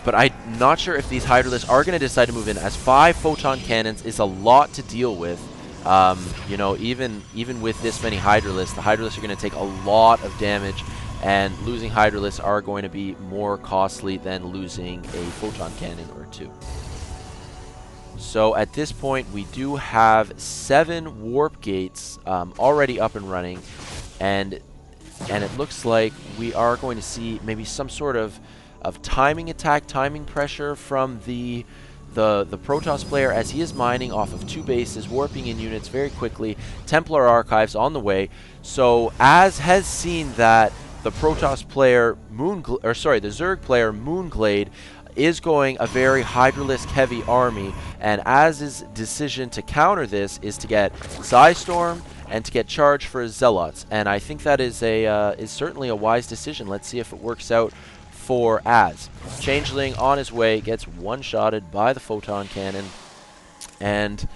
but I'm not sure if these Hydralisks are going to decide to move in, as 5 photon cannons is a lot to deal with. You know, even with this many Hydralisks, the Hydralisks are going to take a lot of damage, and losing Hydralisks are going to be more costly than losing a photon cannon or 2. So at this point, we do have 7 warp gates already up and running, and it looks like we are going to see maybe some sort of timing attack, timing pressure from the Protoss player, as he is mining off of 2 bases, warping in units very quickly. Templar Archives on the way. So as has seen that the Protoss player the Zerg player mOOnGLaDe is going a very Hydralisk heavy army, and Az's decision to counter this is to get Psystorm and to get charge for his Zealots, and I think that is certainly a wise decision. Let's see if it works out for Az. Changeling on his way gets one-shotted by the photon cannon, and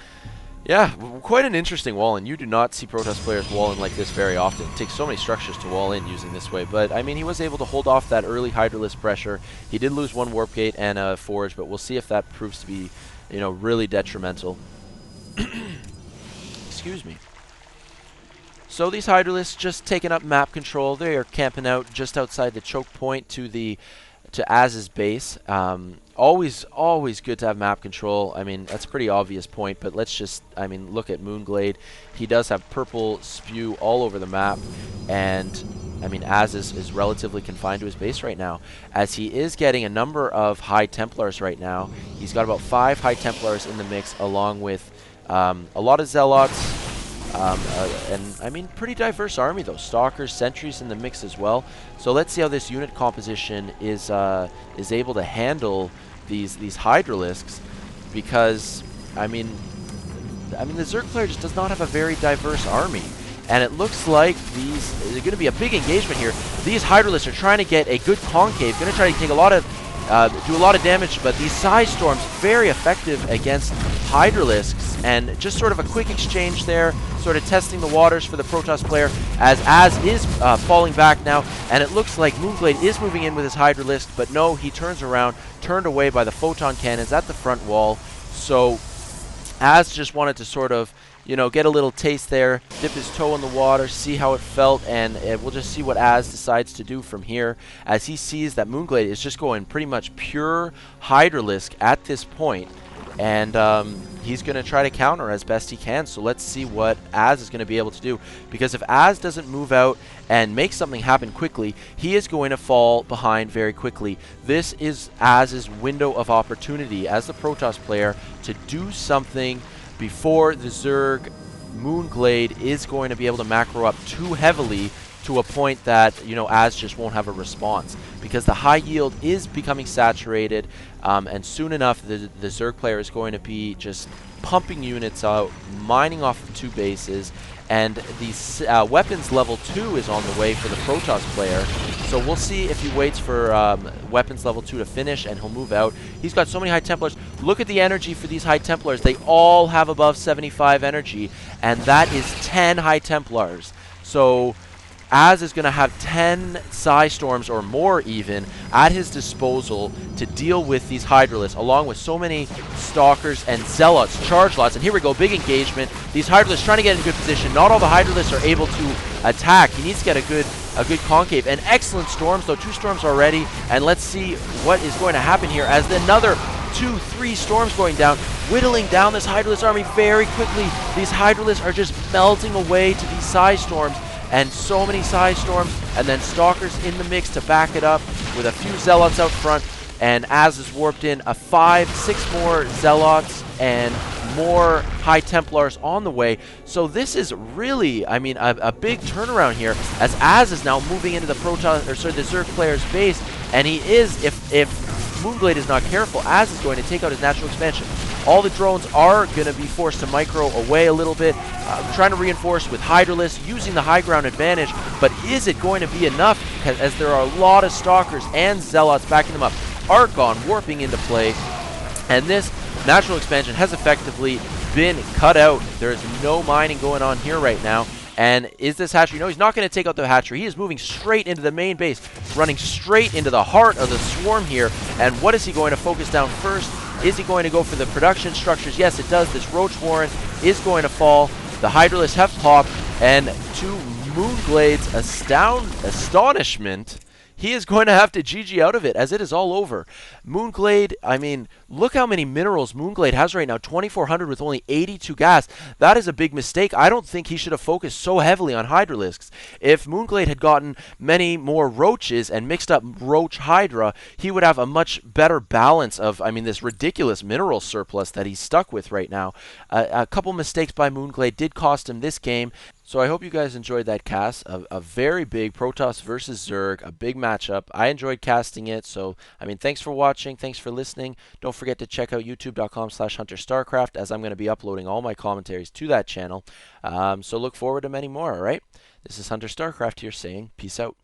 yeah, quite an interesting wall, and you do not see Protoss players wall in like this very often. It takes so many structures to wall in using this way, but I mean, he was able to hold off that early Hydralisk pressure. He did lose 1 warp gate and a forge, but we'll see if that proves to be, you know, really detrimental. Excuse me. So these Hydralisks just taking up map control. They are camping out just outside the choke point to Az's base. Always good to have map control. I mean, that's a pretty obvious point, but let's just, I mean, look at mOOnGLaDe. He does have purple spew all over the map, and I mean, Az is relatively confined to his base right now, as he is getting a number of High Templars right now. He's got about 5 High Templars in the mix, along with a lot of Zealots, and I mean, pretty diverse army though. Stalkers, sentries in the mix as well. So let's see how this unit composition is able to handle these Hydralisks, because I mean the Zerg player just does not have a very diverse army, and it looks like there's going to be a big engagement here. These Hydralisks are trying to get a good concave, going to try to take a lot of do a lot of damage, but these Psystorms very effective against Hydralisks, and just sort of a quick exchange there, sort of testing the waters for the Protoss player, as Az is falling back now, and it looks like mOOnGLaDe is moving in with his Hydralisk, but no, he turns around, turned away by the photon cannons at the front wall. So Az just wanted to sort of, you know, get a little taste there, dip his toe in the water, see how it felt, and we'll just see what Az decides to do from here, as he sees that mOOnGLaDe is just going pretty much pure Hydralisk at this point, and he's going to try to counter as best he can. So let's see what Az is going to be able to do, because if Az doesn't move out and make something happen quickly, he is going to fall behind very quickly. This is Az's window of opportunity as the Protoss player to do something before the Zerg mOOnGLaDe is going to be able to macro up too heavily to a point that, you know, Az just won't have a response, because the high yield is becoming saturated, and soon enough the Zerg player is going to be just pumping units out, mining off of 2 bases, and the weapons level 2 is on the way for the Protoss player. So we'll see if he waits for weapons level 2 to finish, and he'll move out. He's got so many High Templars. Look at the energy for these High Templars. They all have above 75 energy, and that is 10 High Templars. So Az is going to have 10 Psystorms or more even at his disposal to deal with these Hydralisks, along with so many Stalkers and Zealots, charge lots. And here we go, big engagement. These Hydralisks trying to get in good position. Not all the Hydralisks are able to attack. He needs to get a good concave. And excellent storms, though. 2 storms already. And let's see what is going to happen here as another 2, 3 storms going down, whittling down this Hydralisk army very quickly. These Hydralisks are just melting away to these Psystorms, and so many Psystorms, and then Stalkers in the mix to back it up with a few Zealots out front, and Az is warped in a 5, 6 more Zealots and more High Templars on the way. So this is really, I mean, a big turnaround here, as Az is now moving into the Protoss, or sorry, the Zerg player's base, and he is, if mOOnGLaDe is not careful, Az is going to take out his natural expansion. All the drones are going to be forced to micro away a little bit, trying to reinforce with Hydralisks, using the high ground advantage, but is it going to be enough, as there are a lot of Stalkers and Zealots backing them up. Archon warping into play, and this natural expansion has effectively been cut out. There is no mining going on here right now, And is this hatchery? No, he's not going to take out the hatchery. He is moving straight into the main base, running straight into the heart of the swarm here. And what is he going to focus down first? Is he going to go for the production structures? Yes, it does. This Roach Warren is going to fall. The Hydralisks have popped, and to mOOnGLaDe's astonishment, he is going to have to GG out of it, as it is all over. mOOnGLaDe, I mean, look how many minerals mOOnGLaDe has right now. 2,400 with only 82 gas. That is a big mistake. I don't think he should have focused so heavily on Hydralisks. If mOOnGLaDe had gotten many more Roaches and mixed up Roach Hydra, he would have a much better balance of, I mean, this ridiculous mineral surplus that he's stuck with right now. A couple mistakes by mOOnGLaDe did cost him this game. So I hope you guys enjoyed that cast. A very big Protoss versus Zerg, a big matchup. I enjoyed casting it. So, I mean, thanks for watching. Thanks for listening. Don't forget to check out youtube.com/HunterStarcraft, as I'm going to be uploading all my commentaries to that channel. So look forward to many more, all right? This is Hunter Starcraft here saying peace out.